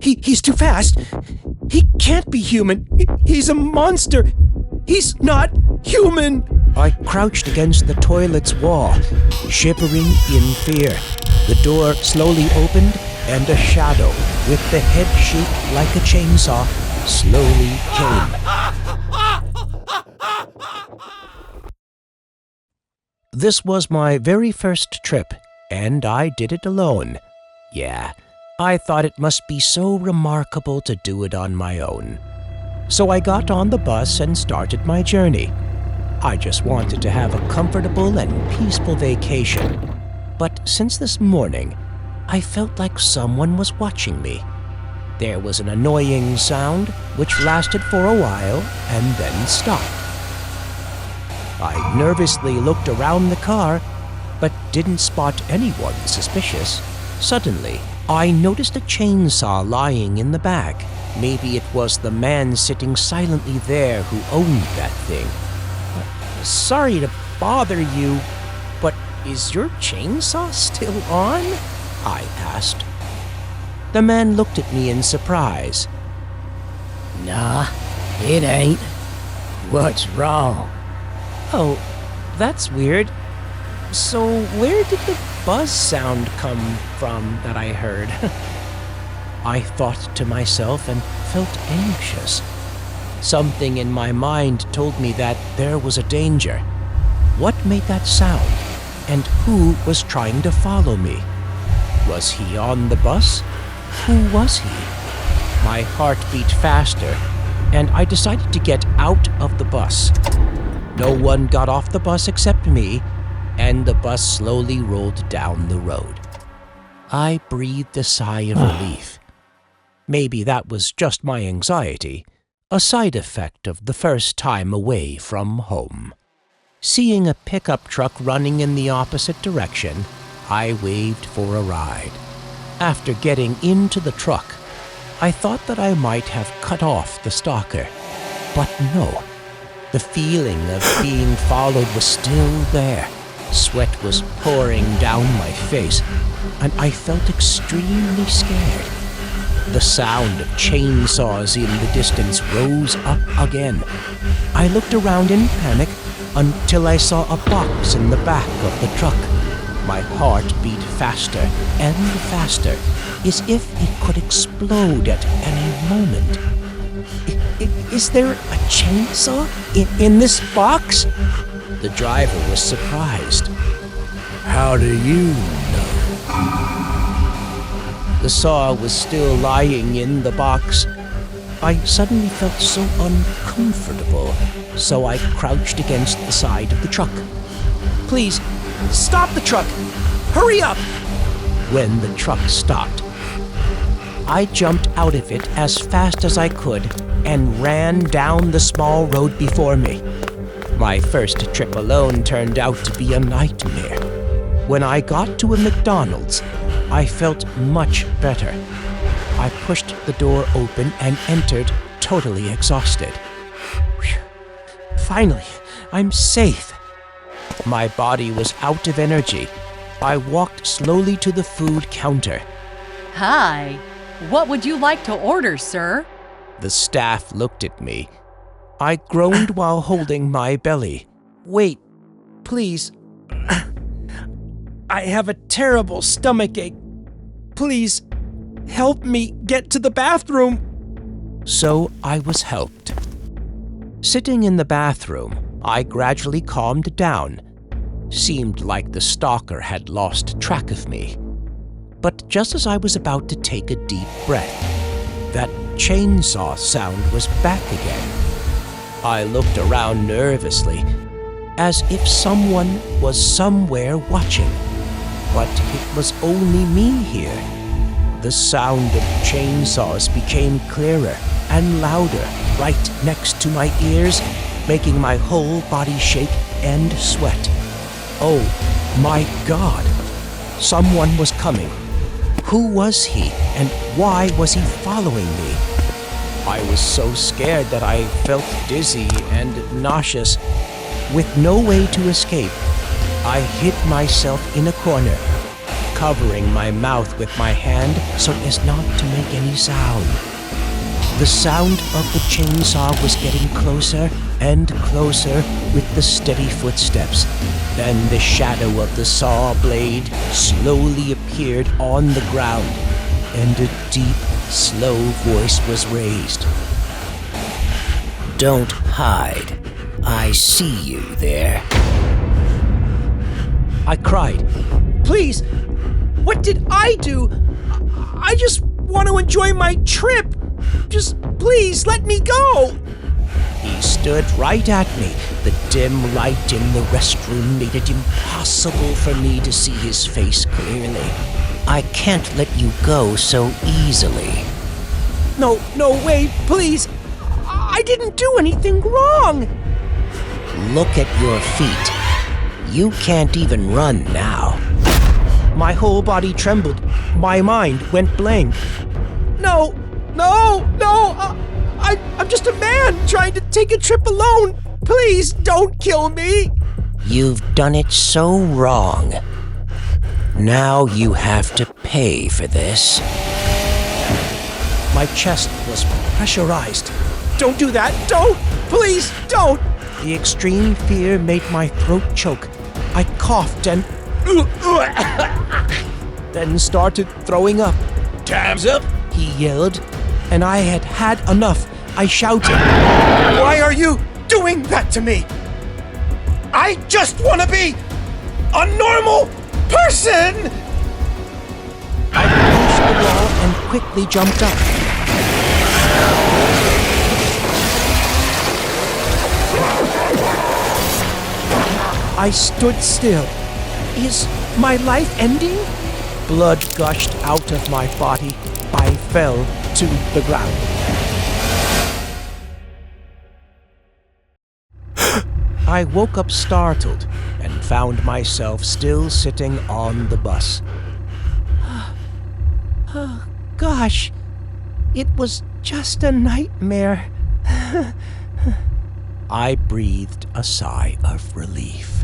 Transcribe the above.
He's too fast. He can't be human. He's a monster. He's not human. I crouched against the toilet's wall, shivering in fear. The door slowly opened, and a shadow, with the head shaped like a chainsaw, slowly came. This was my very first trip, and I did it alone. Yeah, I thought it must be so remarkable to do it on my own. So I got on the bus and started my journey. I just wanted to have a comfortable and peaceful vacation. But since this morning, I felt like someone was watching me. There was an annoying sound, which lasted for a while and then stopped. I nervously looked around the car, but didn't spot anyone suspicious. Suddenly, I noticed a chainsaw lying in the back. Maybe it was the man sitting silently there who owned that thing. Sorry to bother you, but is your chainsaw still on? I asked. The man looked at me in surprise. Nah, it ain't. What's wrong? Oh, that's weird. So where did the buzz sound come from that I heard? I thought to myself and felt anxious. Something in my mind told me that there was a danger. What made that sound? And who was trying to follow me? Was he on the bus? Who was he? My heart beat faster, and I decided to get out of the bus. No one got off the bus except me, and the bus slowly rolled down the road. I breathed a sigh of relief. Maybe that was just my anxiety, a side effect of the first time away from home. Seeing a pickup truck running in the opposite direction, I waved for a ride. After getting into the truck, I thought that I might have cut off the stalker. But no, the feeling of being followed was still there. Sweat was pouring down my face, and I felt extremely scared. The sound of chainsaws in the distance rose up again. I looked around in panic until I saw a box in the back of the truck. My heart beat faster and faster, as if it could explode at any moment. Is there a chainsaw in this box? The driver was surprised. How do you know? The saw was still lying in the box. I suddenly felt so uncomfortable, so I crouched against the side of the truck. Please, stop the truck! Hurry up! When the truck stopped, I jumped out of it as fast as I could and ran down the small road before me. My first trip alone turned out to be a nightmare. When I got to a McDonald's, I felt much better. I pushed the door open and entered, totally exhausted. Whew. Finally, I'm safe. My body was out of energy. I walked slowly to the food counter. Hi, what would you like to order, sir? The staff looked at me. I groaned while holding my belly. Wait, please. I have a terrible stomachache. Please, help me get to the bathroom. So I was helped. Sitting in the bathroom, I gradually calmed down. Seemed like the stalker had lost track of me. But just as I was about to take a deep breath, that chainsaw sound was back again. I looked around nervously, as if someone was somewhere watching. But it was only me here. The sound of chainsaws became clearer and louder right next to my ears, making my whole body shake and sweat. Oh my God! Someone was coming. Who was he, and why was he following me? I was so scared that I felt dizzy and nauseous. With no way to escape, I hid myself in a corner. covering my mouth with my hand so as not to make any sound. The sound of the chainsaw was getting closer and closer with the steady footsteps. Then the shadow of the saw blade slowly appeared on the ground, and a deep, slow voice was raised. Don't hide. I see you there. I cried. Please, what did I do? I just want to enjoy my trip. Just please let me go. He stood right at me. The dim light in the restroom made it impossible for me to see his face clearly. I can't let you go so easily. No, wait, please. I didn't do anything wrong. Look at your feet. You can't even run now. My whole body trembled. My mind went blank. No, I'm just a man trying to take a trip alone. Please don't kill me. You've done it so wrong. Now you have to pay for this. My chest was pressurized. Don't do that. Don't. Please don't. The extreme fear made my throat choke. I coughed and then started throwing up. Time's up. He yelled, and I had had enough. I shouted, Why are you doing that to me? I just want to be a normal person! I punched the wall and quickly jumped up. I stood still. Is my life ending? Blood gushed out of my body. I fell to the ground. I woke up startled and found myself still sitting on the bus. Oh, gosh, it was just a nightmare. I breathed a sigh of relief.